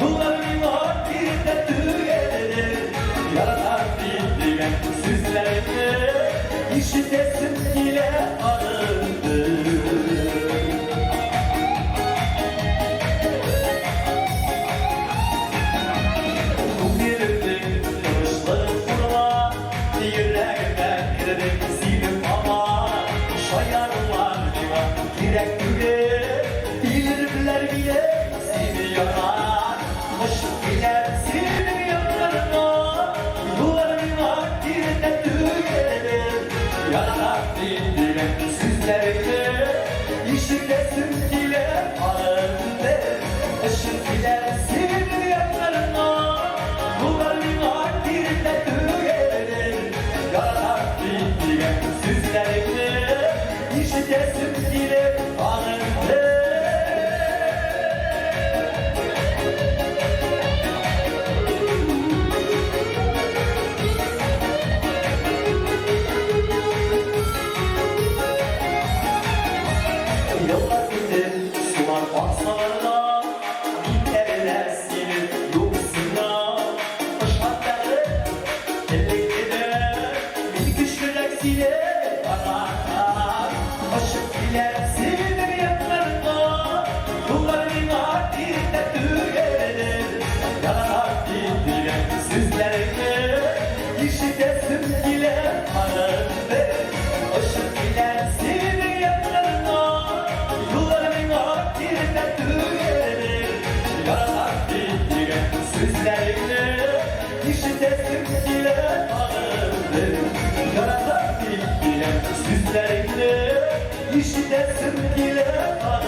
Yolların vakitinde tüyeleri Yaradan bildiğen süslerini İşitesim ile arındı. Bu birinin kılıçları vurma Yüreğimden girerim zilim ama Şayarlar divan direk güle Bilirler bile seni yanar Hoşum gider senin yanlarına Yolların vaktinde tüyelir Yararak dindiren süslerini İşitesim dile alındı Işık gider senin yanlarına Yolların vaktinde tüyelir Yararak dindiren süslerini İşitesim dile alındı. Yıllar gitti sular baksalarına Binlerler senin yoksunla Işmakları ellikleri Bir güçlülük zile bakarlar Işık gider senin yanlarına Yolların vaktinde tüyelir Yararak dindiren süslerini İşitesim dile alındı Işık gider senin yanlarına Yolların vaktinde tüyelir Yararak dindiren süslerini İşitesim dile alındı Yararak dindiren süslerini İşitesim dile alındı.